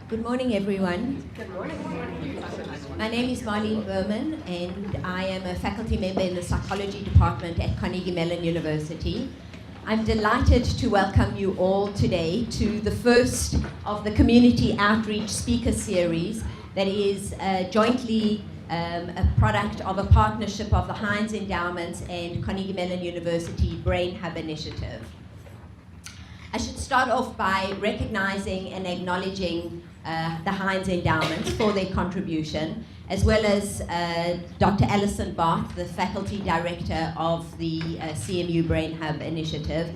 Good morning, everyone. Good morning. My name is Marlene Berman, and I am a faculty member in the psychology department at Carnegie Mellon University. I'm delighted to welcome you all today to the first of the community outreach speaker series that is jointly a product of a partnership of the Heinz Endowments and Carnegie Mellon University BrainHub initiative. I should start off by recognizing and acknowledging the Heinz Endowments for their contribution, as well as Dr. Alison Barth, the faculty director of the CMU BrainHub initiative.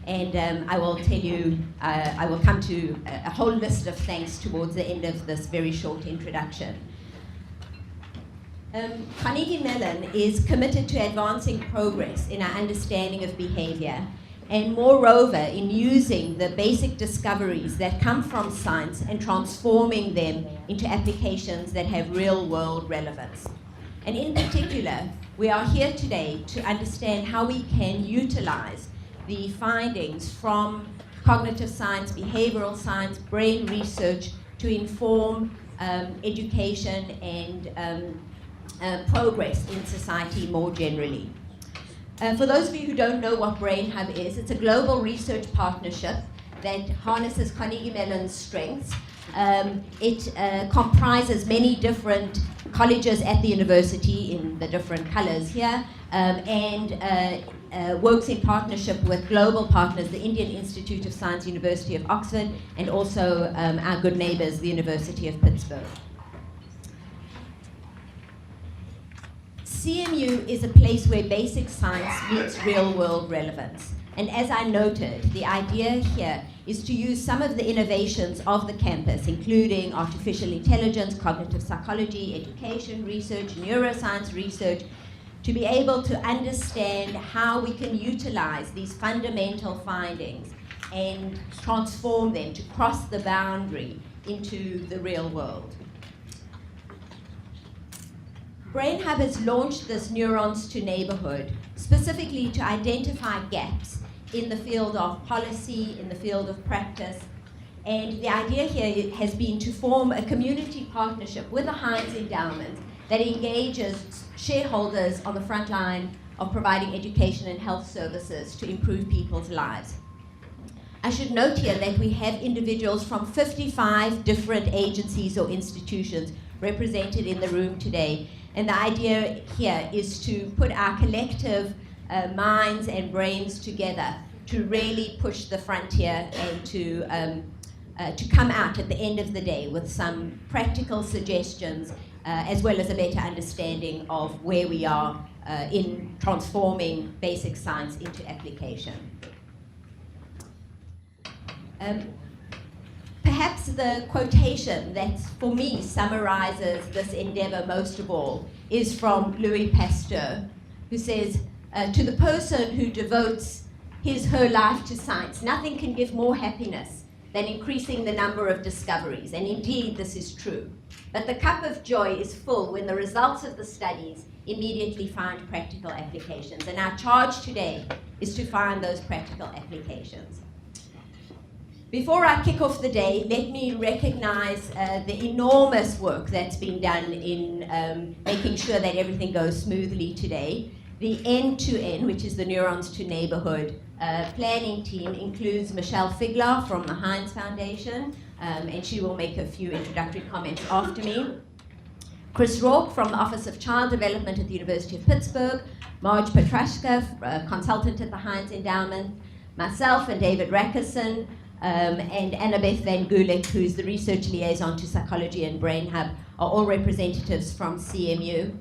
And I will tell you, I will come to a whole list of thanks towards the end of this very short introduction. Carnegie Mellon is committed to advancing progress in our understanding of behavior, and moreover in using the basic discoveries that come from science and transforming them into applications that have real-world relevance. And in particular, we are here today to understand how we can utilize the findings from cognitive science, behavioral science, brain research to inform education and progress in society more generally. For those of you who don't know what BrainHub is, it's a global research partnership that harnesses Carnegie Mellon's strengths. It comprises many different colleges at the university in the different colors here, and works in partnership with global partners, the Indian Institute of Science, University of Oxford, and also our good neighbors, the University of Pittsburgh. CMU is a place where basic science meets real-world relevance. And as I noted, the idea here is to use some of the innovations of the campus, including artificial intelligence, cognitive psychology, education research, neuroscience research, to be able to understand how we can utilize these fundamental findings and transform them to cross the boundary into the real world. BrainHub has launched this Neurons to Neighborhood specifically to identify gaps in the field of policy, in the field of practice. And the idea here has been to form a community partnership with the Heinz Endowment that engages shareholders on the front line of providing education and health services to improve people's lives. I should note here that we have individuals from 55 different agencies or institutions represented in the room today. And the idea here is to put our collective minds and brains together to really push the frontier and to come out at the end of the day with some practical suggestions as well as a better understanding of where we are in transforming basic science into application. Perhaps the quotation that, for me, summarizes this endeavor most of all is from Louis Pasteur, who says, to the person who devotes her life to science, nothing can give more happiness than increasing the number of discoveries. And indeed, this is true. But the cup of joy is full when the results of the studies immediately find practical applications. And our charge today is to find those practical applications. Before I kick off the day, let me recognize the enormous work that's been done in making sure that everything goes smoothly today. The end-to-end, which is the Neurons to Neighborhood planning team, includes Michelle Figlar from the Heinz Foundation, and she will make a few introductory comments after me. Chris Rourke from the Office of Child Development at the University of Pittsburgh, Marge Petrashka, consultant at the Heinz Endowment, myself and David Rackerson, and Annabeth Van Gulik, who's the research liaison to psychology and BrainHub, are all representatives from CMU.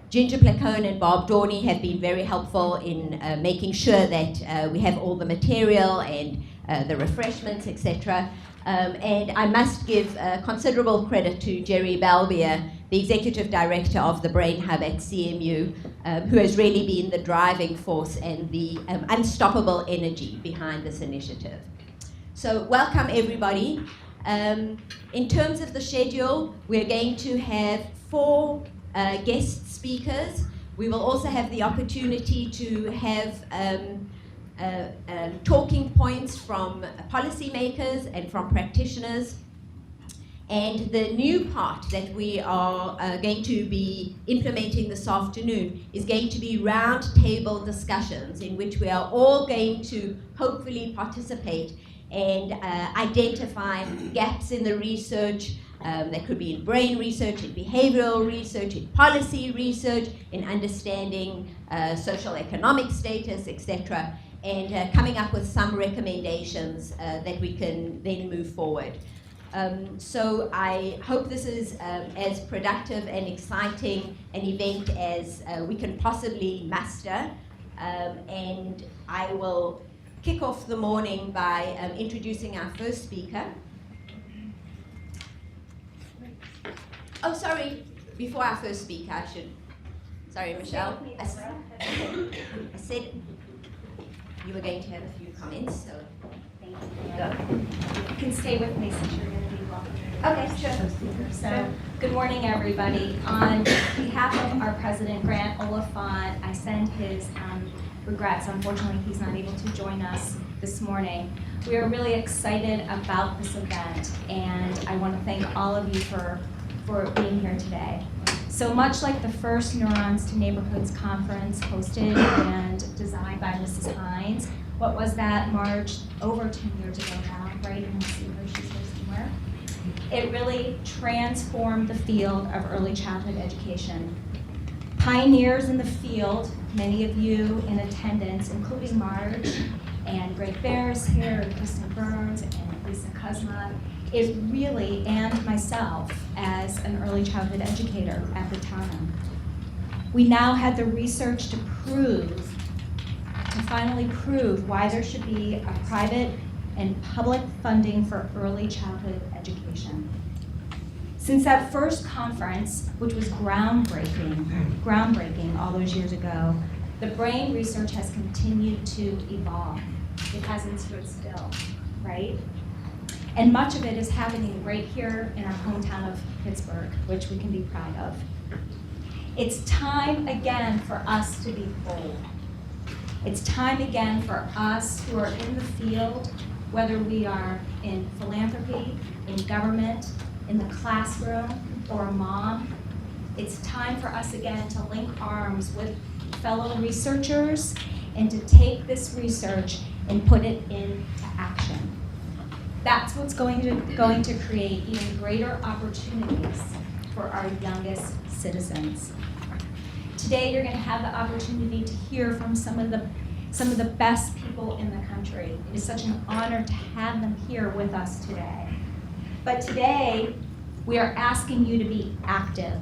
Ginger Placone and Bob Dorney have been very helpful in making sure that we have all the material and the refreshments, etc. And I must give considerable credit to Jerry Balbier, the Executive Director of the BrainHub at CMU, who has really been the driving force and the unstoppable energy behind this initiative. So welcome everybody. In terms of the schedule, we're going to have 4 guest speakers. We will also have the opportunity to have talking points from policymakers and from practitioners. And the new part that we are going to be implementing this afternoon is going to be round-table discussions in which we are all going to hopefully participate and identify gaps in the research. That could be in brain research, in behavioral research, in policy research, in understanding social economic status, etc., and coming up with some recommendations that we can then move forward. So I hope this is as productive and exciting an event as we can possibly muster. And I will kick off the morning by introducing our first speaker. Oh, sorry, before our first speaker, I should, sorry, Michelle. I said you were going to have a few comments, so. Thank you. You can stay with me since you're going to be welcome. Okay, sure. So, good morning, everybody. On behalf of our president, Grant Oliphant, I send his regrets. Unfortunately, he's not able to join us this morning. We are really excited about this event, and I want to thank all of you for being here today. So much like the first Neurons to Neighborhoods conference hosted and designed by Mrs. Heinz, what was that, Marge, over 10 years ago now, right? And we'll see where she's here somewhere. It really transformed the field of early childhood education. Pioneers in the field, many of you in attendance, including Marge and Greg Bears here, and Kristen Burns and Lisa Kuzma, is really, and myself as an early childhood educator at the time. We now had the research to finally prove why there should be a private and public funding for early childhood education. Since that first conference, which was groundbreaking all those years ago, the brain research has continued to evolve. It hasn't stood still, right? And much of it is happening right here in our hometown of Pittsburgh, which we can be proud of. It's time again for us to be bold. It's time again for us who are in the field, whether we are in philanthropy, in government, in the classroom, or a mom. It's time for us again to link arms with fellow researchers and to take this research and put it into action. That's what's going to create even greater opportunities for our youngest citizens. Today, you're going to have the opportunity to hear from some of the best people in the country. It is such an honor to have them here with us today. But today, we are asking you to be active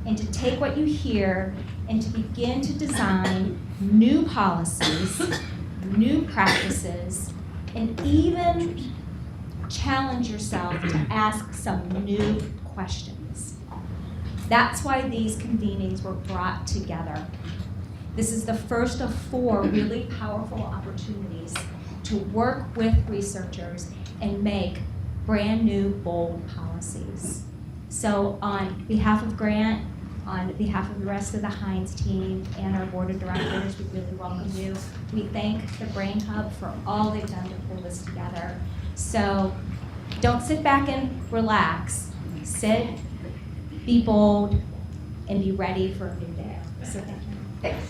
and to take what you hear and to begin to design new policies, new practices, and even challenge yourself to ask some new questions. That's why these convenings were brought together. This is the first of 4 really powerful opportunities to work with researchers and make brand new, bold policies. So on behalf of Grant, on behalf of the rest of the Heinz team and our board of directors, we really welcome you. We thank the BrainHub for all they've done to pull this together. So don't sit back and relax. Sit, be bold, and be ready for a new day. So thank you. Thanks.